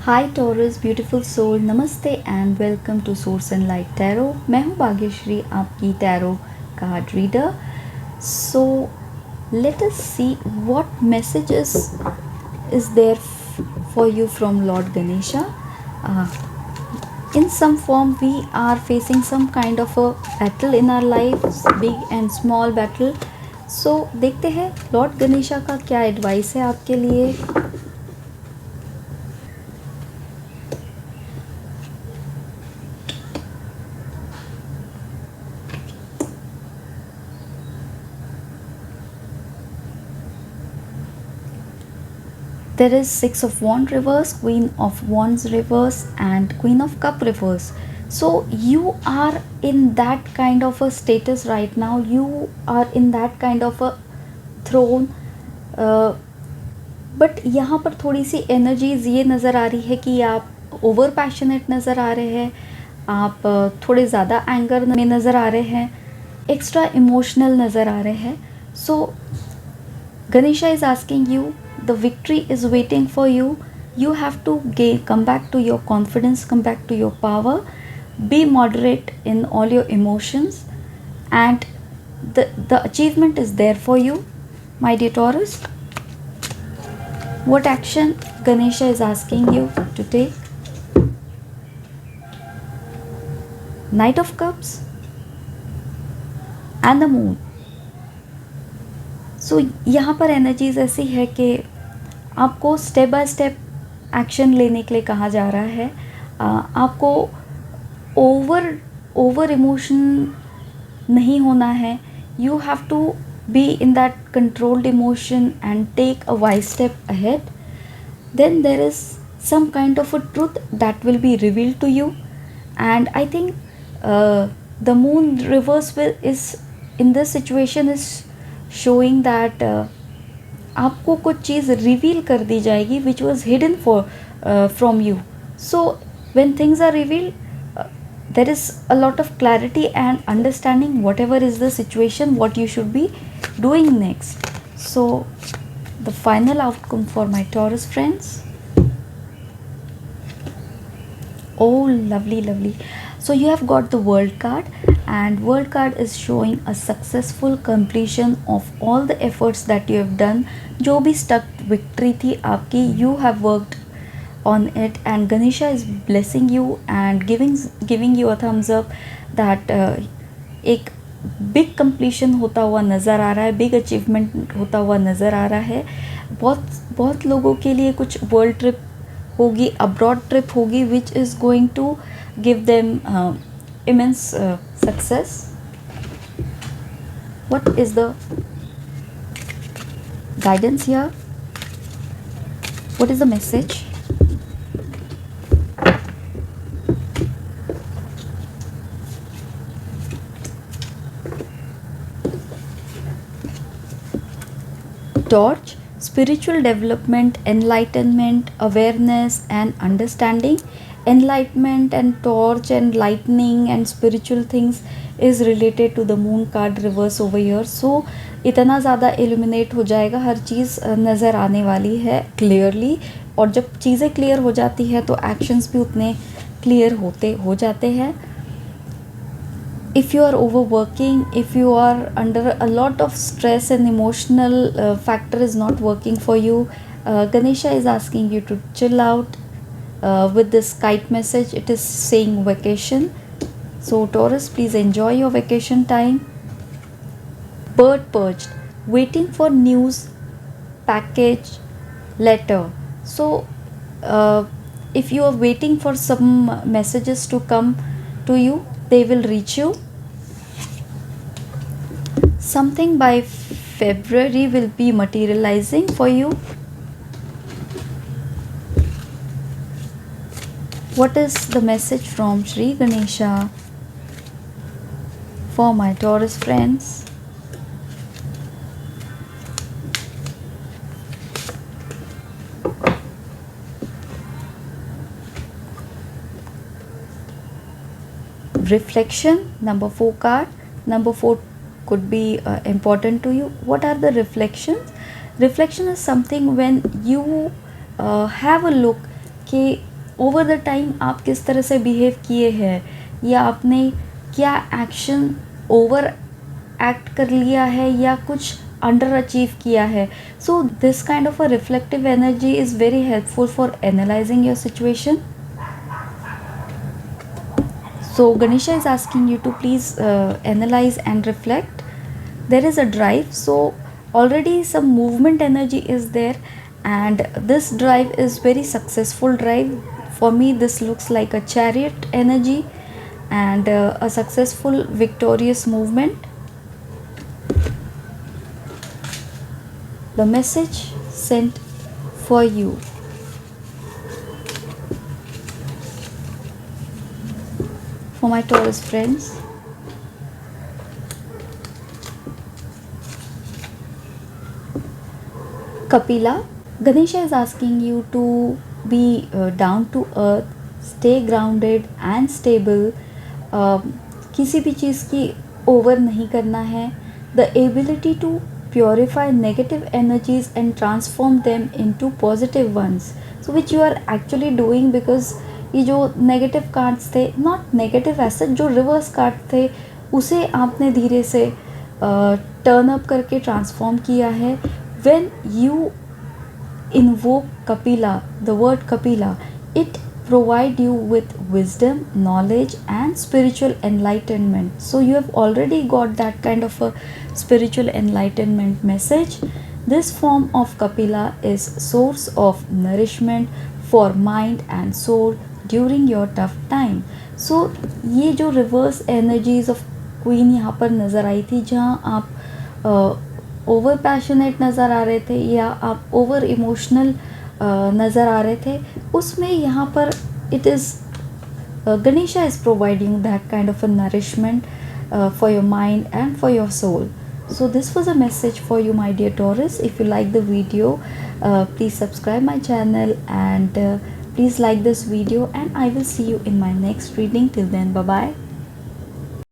Hi Taurus beautiful soul, namaste and welcome to source and light tarot. मैं हूँ भाग्यश्री, आपकी tarot card reader. So let us see what messages is there for you from Lord Ganesha. In some form, we are facing some kind of a battle in our lives, big and small battle. So देखते हैं Lord Ganesha का क्या advice है आपके लिए। There is Six of Wands reverse, Queen of Wands reverse, and Queen of Cup reverse. So you are in that kind of a status right now. You are in that kind of a throne. But यहाँ पर थोड़ी सी energies ये नज़र आ रही है कि आप over passionate नज़र आ रहे हैं, आप थोड़े ज़्यादा एंगर में नज़र आ रहे हैं, एक्स्ट्रा इमोशनल नज़र आ रहे हैं. सो Ganesha is asking you, the victory is waiting for you. You have to come back to your confidence, come back to your power, be moderate in all your emotions, and the achievement is there for you, my dear Taurus. What action Ganesha is asking you to take? Knight of Cups and the Moon. सो यहाँ पर energies ऐसी है कि आपको step by step action लेने के लिए कहा जा रहा है. आपको ओवर इमोशन नहीं होना है. You have to be in that controlled emotion and take a wise step ahead. Then there is some kind of a truth that will be revealed to you. And I think the moon reverse is in this situation is showing that आपको कुछ चीज़ reveal कर दी जाएगी which was hidden from you. So when things are revealed there is a lot of clarity and understanding whatever is the situation, what you should be doing next. So the final outcome for my Taurus friends. Oh, lovely. So you have got the World card, and World card is showing a successful completion of all the efforts that you have done. जो भी stuck victory थी आपकी, you have worked on it, and Ganesha is blessing you and giving you a thumbs up that एक big completion होता हुआ नज़र आ रहा है, big achievement होता हुआ नज़र आ रहा है. बहुत लोगों के लिए कुछ world trip होगी, अब्रॉड ट्रिप होगी, which is going to give them immense success. What is the guidance here? What is the message? Torch, spiritual development, enlightenment, awareness and understanding. Enlightenment and torch and lightning and spiritual things is related to the moon card reverse over here. So इतना ज़्यादा illuminate हो जाएगा, हर चीज़ नज़र आने वाली है clearly. और जब चीज़ें clear हो जाती है तो actions भी उतने clear हो जाते हैं. If you are overworking, if you are under a lot of stress and emotional factor is not working for you, Ganesha is asking you to chill out. With this kite message, it is saying vacation. So Taurus, please enjoy your vacation time. Bird perched, waiting for news, package, letter. So if you are waiting for some messages to come to you, they will reach you. Something by February will be materializing for you. What is the message from Shri Ganesha for my Taurus friends? Reflection, number 4 card. Number 4 could be important to you. What are the reflections? Reflection is something when you have a look कि over the time आप किस तरह से behave किए हैं, या आपने क्या एक्शन ओवर एक्ट कर लिया है या कुछ अंडर अचीव किया है. So this kind of a reflective energy is very helpful for analysing your situation. So Ganesha is asking you to please analyze and reflect. There is a drive, so already some movement energy is there, and this drive is very successful drive. For me this looks like a chariot energy and a successful victorious movement. The message sent for you. For my Taurus friends, Kapila, Ganesha is asking you to be down to earth, stay grounded and stable. किसी भी चीज़ की over नहीं करना है. The ability to purify negative energies and transform them into positive ones, so which you are actually doing, because ये जो negative cards थे, not negative asset, जो रिवर्स कार्ड थे उसे आपने धीरे से टर्न अप करके ट्रांसफॉर्म किया है. When you invoke Kapila, the word Kapila, it provide you with wisdom, knowledge and spiritual enlightenment. So you have already got that kind of a spiritual enlightenment message. This form of Kapila is source of nourishment for mind and soul during your tough time. So ये जो reverse energies of Queen यहाँ पर नज़र आई थी, जहाँ आप over passionate नज़र आ रहे थे या आप ओवर इमोशनल नज़र आ रहे थे, उसमें यहाँ पर it is Ganesha is providing that kind of a nourishment for your mind and for your soul. So this was a message for you, my dear Taurus. If you like the video, please subscribe my channel and please like this video, and I will see you in my next reading. Till then, bye bye.